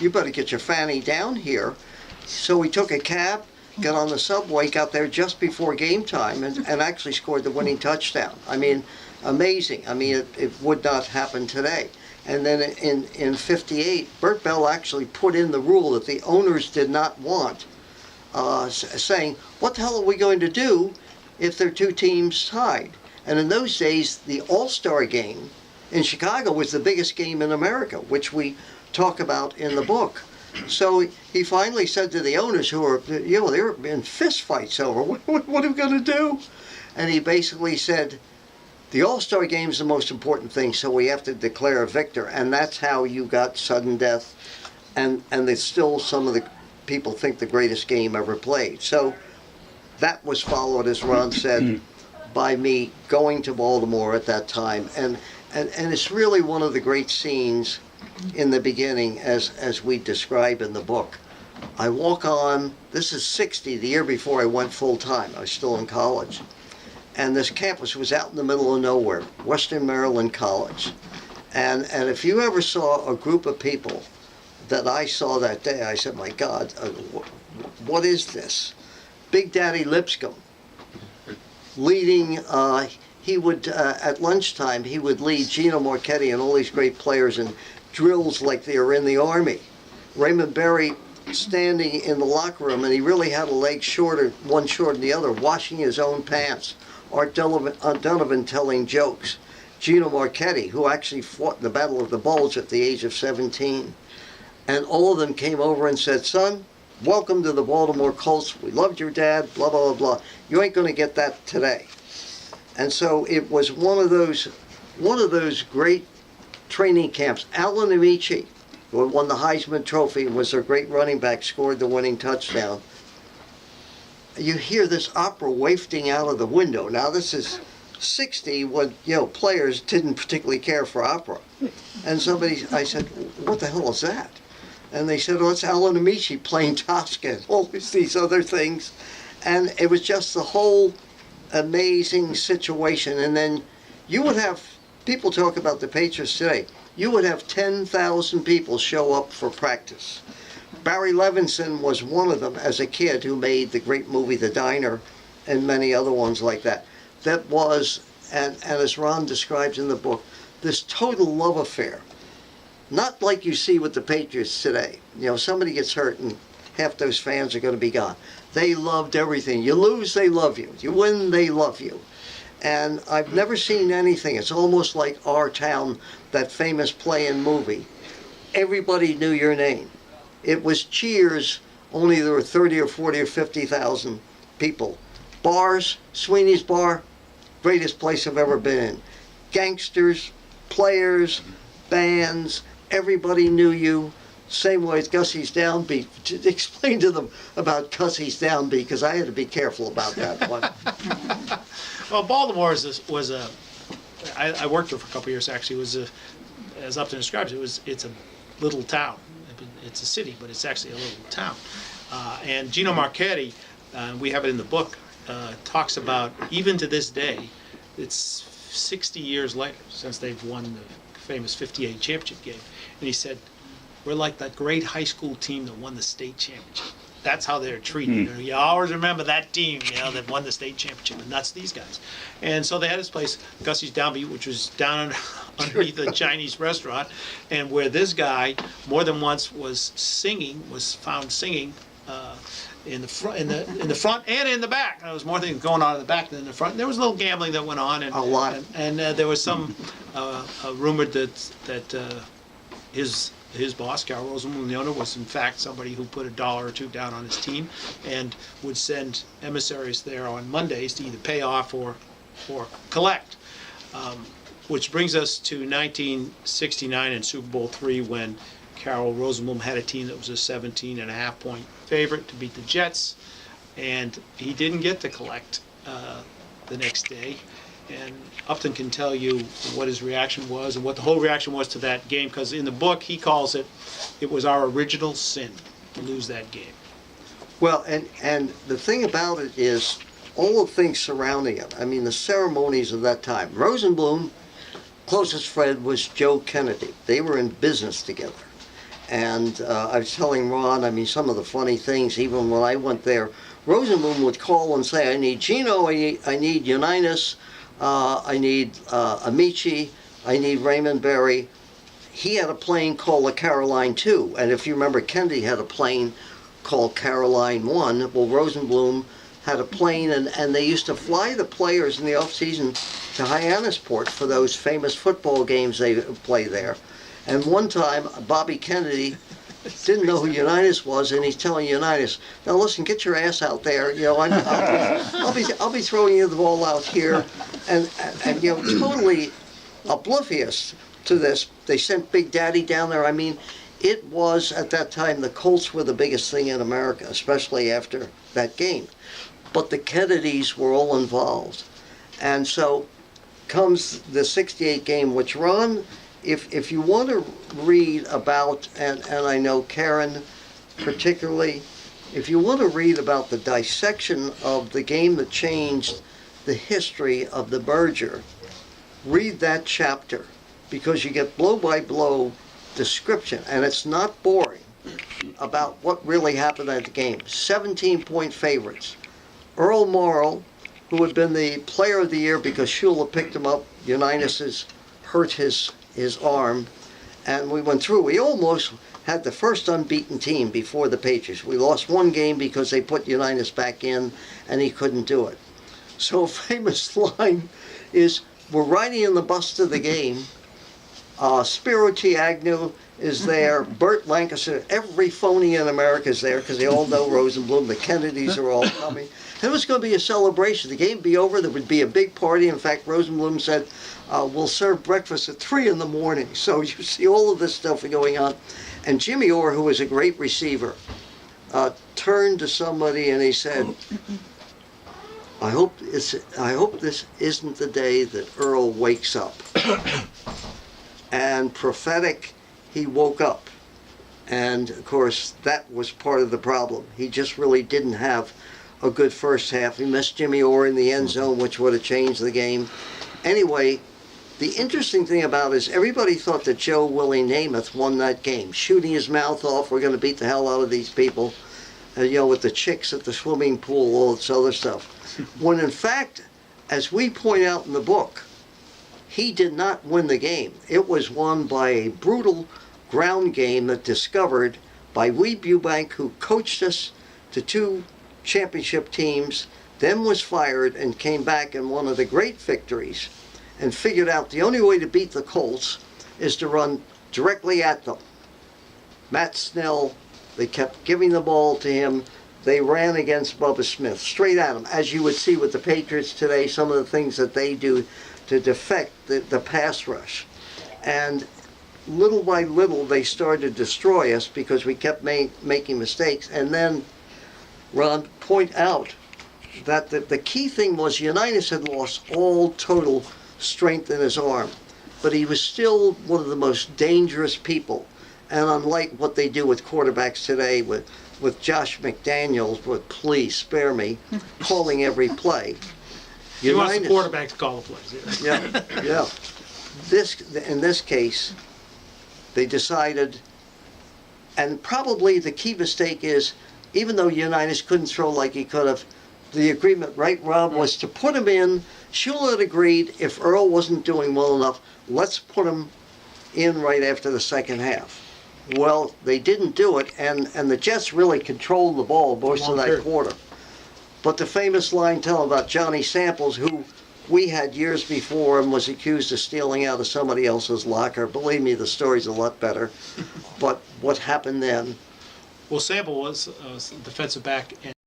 you better get your fanny down here. So we took a cab, got on the subway, got there just before game time, and actually scored the winning touchdown. I mean, amazing. I mean, it would not happen today. And then in 58, Bert Bell actually put in the rule that the owners did not want, saying, what the hell are we going to do if there are two teams tied? And in those days, the All-Star game in Chicago was the biggest game in America, which we talk about in the book. So he finally said to the owners, who were, they were in fist fights over, what are we going to do? And he basically said, the All-Star game is the most important thing, so we have to declare a victor. And that's how you got sudden death. And there's still some of the people think the greatest game ever played. So that was followed, as Ron said, by me going to Baltimore at that time. And it's really one of the great scenes in the beginning, as we describe in the book. I walk on, this is 60, the year before I went full time. I was still in college. And this campus was out in the middle of nowhere, Western Maryland College. And if you ever saw a group of people that I saw that day, I said, my God, what is this? Big Daddy Lipscomb leading, he would, at lunchtime, he would lead Gino Marchetti and all these great players in drills like they were in the Army. Raymond Berry standing in the locker room, and he really had a leg shorter, one shorter than the other, washing his own pants. Art Donovan telling jokes. Gino Marchetti, who actually fought in the Battle of the Bulge at the age of 17. And all of them came over and said, son, welcome to the Baltimore Colts. We loved your dad, blah, blah, blah, blah. You ain't going to get that today. And so it was one of those great training camps. Alan Amici, who won the Heisman Trophy and was their great running back, scored the winning touchdown. You hear this opera wafting out of the window. Now this is 60 when, players didn't particularly care for opera. And I said, what the hell is that? And they said, oh, it's Alan Amici playing Tosca and all these other things. And it was just the whole amazing situation. And then you would have, people talk about the Patriots today, you would have 10,000 people show up for practice. Barry Levinson was one of them as a kid who made the great movie The Diner and many other ones like that. That was, and as Ron describes in the book, this total love affair. Not like you see with the Patriots today. Somebody gets hurt and half those fans are going to be gone. They loved everything. You lose, they love you. You win, they love you. And I've never seen anything. It's almost like Our Town, that famous play and movie. Everybody knew your name. It was Cheers, only there were 30 or 40 or 50,000 people. Bars, Sweeney's Bar, greatest place I've ever been in. Gangsters, players, bands, everybody knew you. Same way as Gussie's Downbeat. Explain to them about Gussie's Downbeat, because I had to be careful about that one. Well, Baltimore I worked there for a couple of years actually. As Upton describes it's a little town. It's a city, but it's actually a little town. And Gino Marchetti, we have it in the book, talks about, even to this day, it's 60 years later since they've won the famous 58 championship game. And he said, we're like that great high school team that won the state championship. That's how they're treated. You always remember that team, that won the state championship, and that's these guys. And so they had this place, Gussie's Downbeat, which was down underneath a Chinese restaurant, and where this guy more than once was found singing in the front and in the back. There was more things going on in the back than in the front. There was a little gambling that went on, and a lot. And there was some rumored that his boss, Carol Rosenblum, the owner, was in fact somebody who put $1 or $2 down on his team and would send emissaries there on Mondays to either pay off or collect. Which brings us to 1969 and Super Bowl III, when Carol Rosenblum had a team that was a 17.5-point favorite to beat the Jets, and he didn't get to collect the next day. And Upton can tell you what his reaction was and what the whole reaction was to that game, because in the book he calls it was our original sin to lose that game. Well, and the thing about it is all the things surrounding it. I mean, the ceremonies of that time. Rosenblum, closest friend was Joe Kennedy. They were in business together. And I was telling Ron, I mean, some of the funny things, even when I went there, Rosenblum would call and say, I need Gino, I need Unitas, I need Amici, I need Raymond Berry. He had a plane called the Caroline 2, and if you remember, Kennedy had a plane called Caroline 1. Well, Rosenblum had a plane, and they used to fly the players in the off-season to Hyannisport for those famous football games they play there. And one time, Bobby Kennedy didn't know who Unitas was, and he's telling Unitas, "Now listen, get your ass out there. You know, I'll be throwing you the ball out here," and you know, totally oblivious to this. They sent Big Daddy down there. I mean, it was at that time the Colts were the biggest thing in America, especially after that game. But the Kennedys were all involved, and so comes the '68 game, which Ron. If you want to read about, and I know Karen particularly, if you want to read about the dissection of the game that changed the history of the merger, read that chapter, because you get blow-by-blow description, and it's not boring, about what really happened at the game. 17-point favorites. Earl Morrall, who had been the player of the year because Shula picked him up, Unitas hurt his arm, and we went through. We almost had the first unbeaten team before the Patriots. We lost one game because they put Unitas back in, and he couldn't do it. So a famous line is, we're riding in the bus to the game. Spiro T. Agnew is there. Burt Lancaster. Every phony in America is there because they all know Rosenblum. The Kennedys are all coming. And it was going to be a celebration. The game would be over. There would be a big party. In fact, Rosenblum said, we'll serve breakfast at 3 in the morning. So you see all of this stuff going on. And Jimmy Orr, who was a great receiver, turned to somebody and he said, I hope this isn't the day that Earl wakes up. And prophetic, he woke up. And of course, that was part of the problem. He just really didn't have a good first half. He missed Jimmy Orr in the end zone, which would have changed the game. Anyway, the interesting thing about it is everybody thought that Joe Willie Namath won that game, shooting his mouth off, we're going to beat the hell out of these people, you know, with the chicks at the swimming pool, all this other stuff. When in fact, as we point out in the book, he did not win the game. It was won by a brutal ground game that discovered by Weed Eubank, who coached us to 2 championship teams, then was fired and came back in one of the great victories and figured out the only way to beat the Colts is to run directly at them. Matt Snell, they kept giving the ball to him. They ran against Bubba Smith, straight at him. As you would see with the Patriots today, some of the things that they do to defect the pass rush. And little by little, they started to destroy us because we kept making mistakes. And then Ron point out that the key thing was Unitas had lost all total strength in his arm, but he was still one of the most dangerous people. And unlike what they do with quarterbacks today, with Josh McDaniels, with please spare me, calling every play. He wants the quarterback to call the plays. Yeah, yeah. In this case, they decided, and probably the key mistake is, even though Unitas couldn't throw like he could have, the agreement, right, Rob, was to put him in. Shula had agreed if Earl wasn't doing well enough, let's put him in right after the second half. Well, they didn't do it, and the Jets really controlled the ball most of that quarter. But the famous line telling about Johnny Samples, who we had years before and was accused of stealing out of somebody else's locker. Believe me, the story's a lot better. But what happened then? Well, Sample was defensive back.